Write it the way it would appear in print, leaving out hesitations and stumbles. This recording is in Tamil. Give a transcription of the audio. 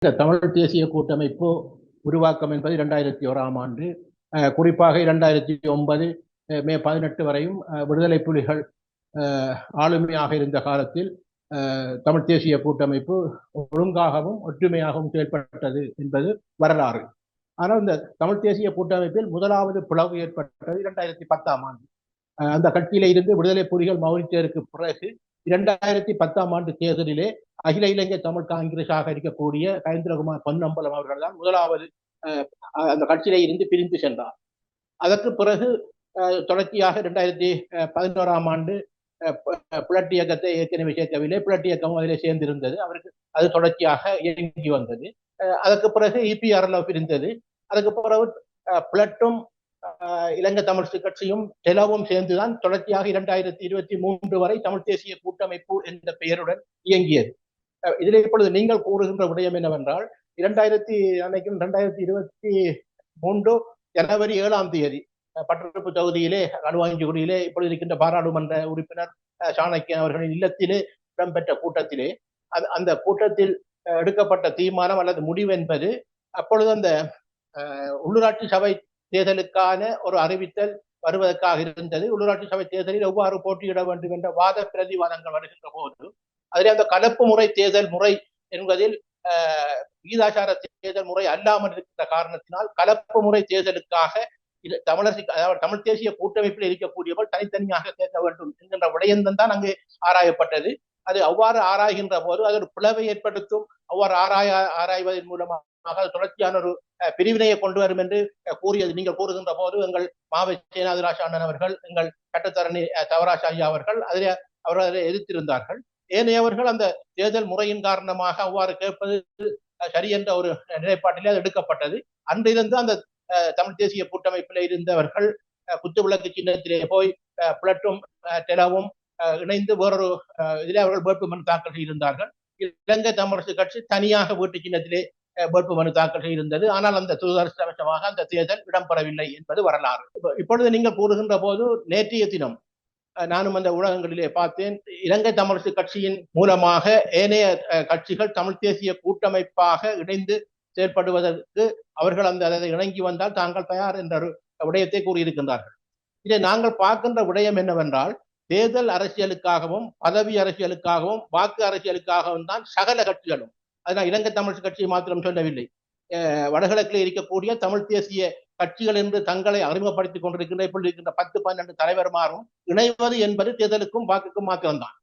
இந்த தமிழ் தேசிய கூட்டமைப்பு உருவாக்கம் என்பது 2001ஆம் ஆண்டு, குறிப்பாக 2009 மே 18 வரையும் விடுதலை புலிகள் ஆளுமையாக இருந்த காலத்தில் தமிழ் தேசிய கூட்டமைப்பு ஒழுங்காகவும் ஒற்றுமையாகவும் செயல்பட்டது என்பது வரலாறு. ஆனால் இந்த தமிழ் தேசிய கூட்டமைப்பில் முதலாவது பிளவு ஏற்பட்டது 2010ஆம் ஆண்டு. அந்த கட்சியில இருந்து விடுதலை புலிகள் மௌனித்ததற்கு பிறகு 2010ஆம் ஆண்டு தேர்தலிலே அகில இலங்கை தமிழ் காங்கிரஸாக இருக்கக்கூடிய கயந்திரகுமார் பொன்னம்பலம் அவர்கள் தான் முதலாவது அந்த கட்சியில இருந்து பிரிந்து சென்றார். அதற்கு பிறகு தொடர்ச்சியாக 2011ஆம் ஆண்டு புலட் இயக்கத்தை ஏற்கனவே சேர்க்கவில்லை, புலட் இயக்கம் அதில் சேர்ந்திருந்தது, அவருக்கு அது தொடர்ச்சியாக இயங்கி வந்தது. அதற்கு பிறகு இபிஆர்எல் பிரிந்தது. அதுக்கு பிறகு புலட்டும் இலங்கை தமிழ் கட்சியும் டெலவும் சேர்ந்துதான் தொடர்ச்சியாக 2023 வரை தமிழ் தேசிய கூட்டமைப்பு என்ற பெயருடன் இயங்கியது. இதில் இப்பொழுது நீங்கள் கூறுகின்ற விடயம் என்னவென்றால் 2023 ஜனவரி 7ஆம் தேதி பட்டரப்பு தொகுதியிலே அணுவாஞ்சிகுடியிலே இப்பொழுது இருக்கின்ற பாராளுமன்ற உறுப்பினர் சாணக்கியன் அவர்களின் இல்லத்திலே இடம்பெற்ற கூட்டத்திலே அந்த கூட்டத்தில் எடுக்கப்பட்ட தீர்மானம் அல்லது முடிவு என்பது அப்பொழுது அந்த உள்ளூராட்சி சபை தேர்தலுக்கான ஒரு அறிவித்தல் வருவதற்காக இருந்தது. உள்ளூராட்சி சபை தேர்தலில் எவ்வாறு போட்டியிட வேண்டும் என்ற வாத பிரதிவாதங்கள் வருகின்ற போது அதிலே அந்த கலப்பு முறை தேர்தல் முறை என்பதில் விகிதாச்சார தேர்தல் முறை அல்லாமல் இருக்கின்ற காரணத்தினால் கலப்பு முறை தேர்தலுக்காக தமிழ் தேசிய கூட்டமைப்பில் இருக்கக்கூடியவர்கள் தனித்தனியாக சேர்க்க வேண்டும் என்கின்ற விடயம்தான் தான் அங்கு ஆராயப்பட்டது. அது அவ்வாறு ஆராய்கின்ற போது அது ஒரு பிளவை ஏற்படுத்தும். அவ்வாறு ஆராய்வதன் மூலமாக தொடர்ச்சியான ஒரு பிரிவினையை கொண்டு வரும் என்று கூறியது நீங்கள் கூறுகின்ற போது எங்கள் மாவை சேனாதிராஜ் அண்ணன் அவர்கள், எங்கள் சட்டத்தரணி தவராஜ் ஐயா அவர்கள் அவர்கள் அதை எதிர்த்திருந்தார்கள். ஏனையவர்கள் அந்த தேர்தல் முறையின் காரணமாக அவ்வாறு கேட்பது சரி என்ற ஒரு நிலைப்பாட்டிலே அது எடுக்கப்பட்டது. அன்றிருந்து அந்த தமிழ் தேசிய கூட்டமைப்பில் இருந்தவர்கள் குத்துவிளக்கு சின்னத்திலே போய் புலட்டும் டெலவும் இணைந்து வேறொரு இதிலே அவர்கள் வேட்புமனு தாக்கல் செய்திருந்தார்கள். இலங்கை தமிழரசு கட்சி தனியாக வீட்டு சின்னத்திலே வேட்புமனு தாக்கல் செய்திருந்தது. ஆனால் அந்த துரதிருஷ்டவசமாக அந்த தேர்தல் இடம்பெறவில்லை என்பது வரலாறு. இப்பொழுது நீங்கள் கூறுகின்ற போது நேற்றைய தினம் நானும் அந்த ஊடகங்களிலே பார்த்தேன், இலங்கை தமிழரசு கட்சியின் மூலமாக ஏனைய கட்சிகள் தமிழ் தேசிய கூட்டமைப்பாக இணைந்து செயற்படுவதற்கு அவர்கள் அதை இணங்கி வந்தால் தாங்கள் தயார் என்ற விடயத்தை கூறியிருக்கின்றார்கள். இதை நாங்கள் பார்க்கின்ற விடயம் என்னவென்றால், தேர்தல் அரசியலுக்காகவும் பதவி அரசியலுக்காகவும் வாக்கு அரசியலுக்காகவும் தான் சகல கட்சிகளும், அதனால் இலங்கை தமிழ் கட்சியை மாத்திரம் சொல்லவில்லை, வடகிழக்கில் இருக்கக்கூடிய தமிழ் தேசிய கட்சிகள் என்று தங்களை அறிமுகப்படுத்திக் கொண்டிருக்கின்ற இப்படி இருக்கின்ற 10-12 தலைவர்மாரும் இணைவது என்பது தேர்தலுக்கும் வாக்குக்கும் மாத்திரம்தான்.